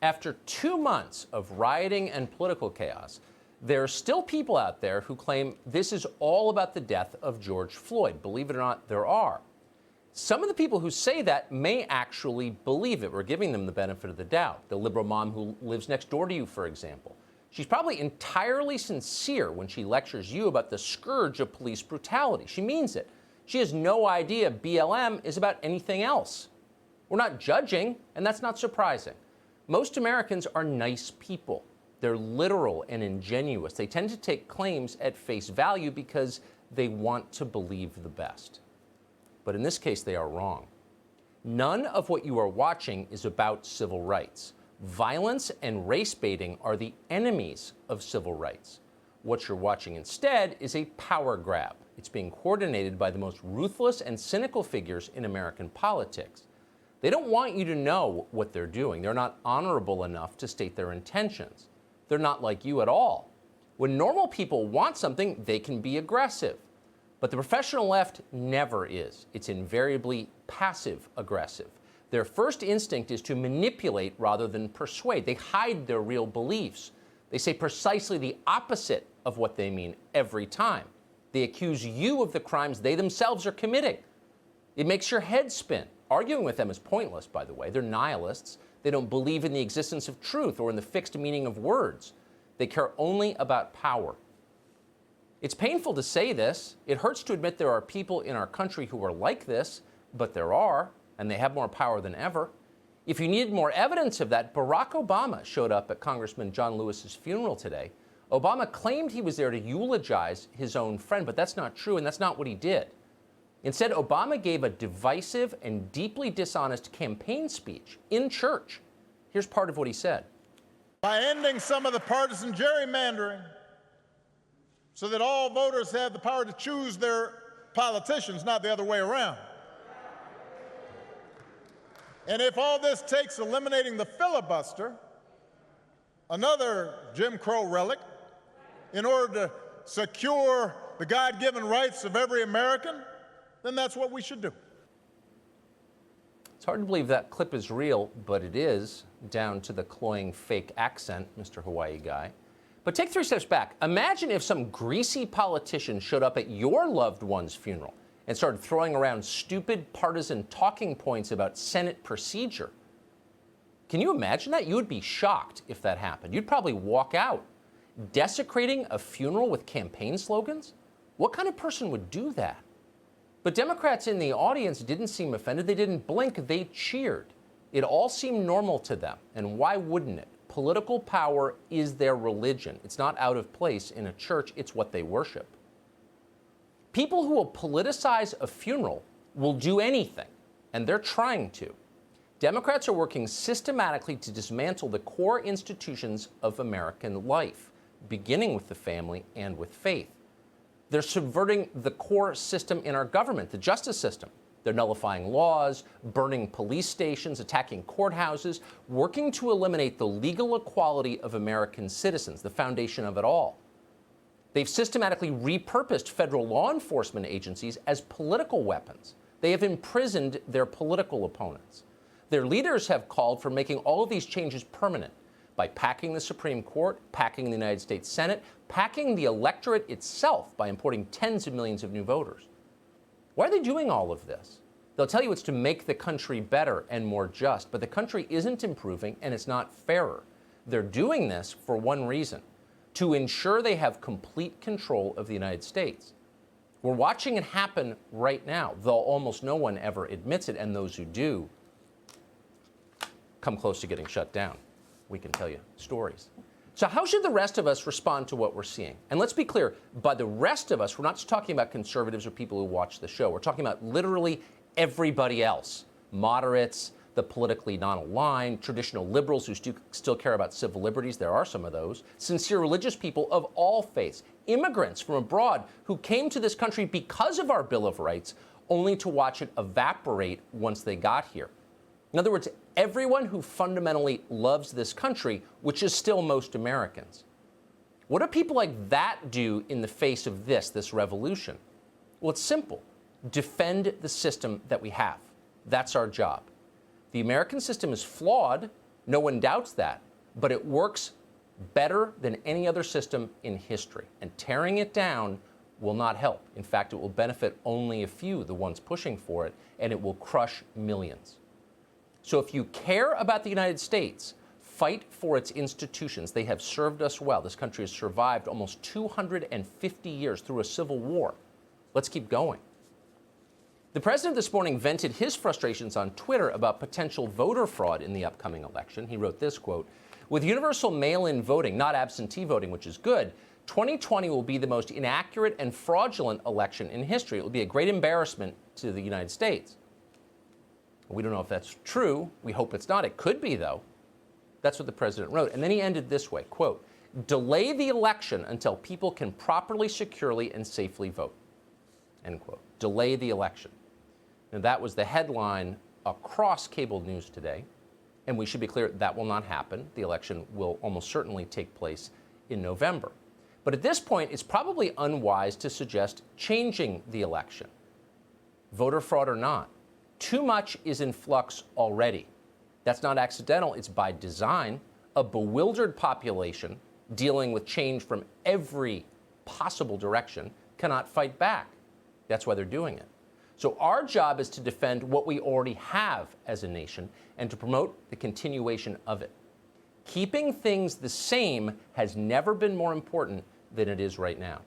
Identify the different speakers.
Speaker 1: After 2 months of rioting and political chaos, there are still people out there who claim this is all about the death of George Floyd. Believe it or not, there are. Some of the people who say that may actually believe it. We're giving them the benefit of the doubt. The liberal mom who lives next door to you, for example. She's probably entirely sincere when she lectures you about the scourge of police brutality. She means it. She has no idea BLM is about anything else. We're not judging, and that's not surprising. Most Americans are nice people. They're literal and ingenuous. They tend to take claims at face value because they want to believe the best. But in this case, they are wrong. None of what you are watching is about civil rights. Violence and race baiting are the enemies of civil rights. What you're watching instead is a power grab. It's being coordinated by the most ruthless and cynical figures in American politics. They don't want you to know what they're doing. They're not honorable enough to state their intentions. They're not like you at all. When normal people want something, they can be aggressive. But the professional left never is. It's invariably passive-aggressive. Their first instinct is to manipulate rather than persuade. They hide their real beliefs. They say precisely the opposite of what they mean every time. They accuse you of the crimes they themselves are committing. It makes your head spin. Arguing with them is pointless, by the way. They're nihilists. They don't believe in the existence of truth or in the fixed meaning of words. They care only about power. It's painful to say this. It hurts to admit there are people in our country who are like this, but there are, and they have more power than ever. If you needed more evidence of that, Barack Obama showed up at Congressman John Lewis's funeral today. Obama claimed he was there to eulogize his own friend, but that's not true, and that's not what he did. Instead, Obama gave a divisive and deeply dishonest campaign speech in church. Here's part of what he said.
Speaker 2: By ending some of the partisan gerrymandering so that all voters have the power to choose their politicians, not the other way around. And if all this takes eliminating the filibuster, another Jim Crow relic, in order to secure the God-given rights of every American, then that's what we should do.
Speaker 1: It's hard to believe that clip is real, but it is, down to the cloying fake accent, Mr. Hawaii guy. But take 3 steps back. Imagine if some greasy politician showed up at your loved one's funeral and started throwing around stupid partisan talking points about Senate procedure. Can you imagine that? You would be shocked if that happened. You'd probably walk out. Desecrating a funeral with campaign slogans? What kind of person would do that? But Democrats in the audience didn't seem offended. They didn't blink. They cheered. It all seemed normal to them. And why wouldn't it? Political power is their religion. It's not out of place in a church. It's what they worship. People who will politicize a funeral will do anything, and they're trying to. Democrats are working systematically to dismantle the core institutions of American life, beginning with the family and with faith. They're subverting the core system in our government, the justice system. They're nullifying laws, burning police stations, attacking courthouses, working to eliminate the legal equality of American citizens, the foundation of it all. They've systematically repurposed federal law enforcement agencies as political weapons. They have imprisoned their political opponents. Their leaders have called for making all of these changes permanent by packing the Supreme Court, packing the United States Senate, packing the electorate itself by importing tens of millions of new voters. Why are they doing all of this? They'll tell you it's to make the country better and more just, but the country isn't improving and it's not fairer. They're doing this for one reason: to ensure they have complete control of the United States. We're watching it happen right now, though almost no one ever admits it, and those who do come close to getting shut down. We can tell you stories. So how should the rest of us respond to what we're seeing? And let's be clear, by the rest of us, we're not just talking about conservatives or people who watch the show. We're talking about literally everybody else. Moderates, the politically non-aligned, traditional liberals who still care about civil liberties. There are some of those. Sincere religious people of all faiths. Immigrants from abroad who came to this country because of our Bill of Rights, only to watch it evaporate once they got here. In other words, everyone who fundamentally loves this country, which is still most Americans. What do people like that do in the face of this revolution? Well, it's simple. Defend the system that we have. That's our job. The American system is flawed. No one doubts that, but it works better than any other system in history. And tearing it down will not help. In fact, it will benefit only a few, the ones pushing for it, and it will crush millions. So if you care about the United States, fight for its institutions. They have served us well. This country has survived almost 250 years through a civil war. Let's keep going. The president this morning vented his frustrations on Twitter about potential voter fraud in the upcoming election. He wrote this, quote, "With universal mail-in voting, not absentee voting, which is good, 2020 will be the most inaccurate and fraudulent election in history. It will be a great embarrassment to the United States." We don't know if that's true. We hope it's not. It could be, though. That's what the president wrote. And then he ended this way, quote, "Delay the election until people can properly, securely, and safely vote." End quote. Delay the election. Now, that was the headline across cable news today. And we should be clear, that will not happen. The election will almost certainly take place in November. But at this point, it's probably unwise to suggest changing the election, voter fraud or not. Too much is in flux already. That's not accidental, it's by design. A bewildered population dealing with change from every possible direction cannot fight back. That's why they're doing it. So our job is to defend what we already have as a nation and to promote the continuation of it. Keeping things the same has never been more important than it is right now.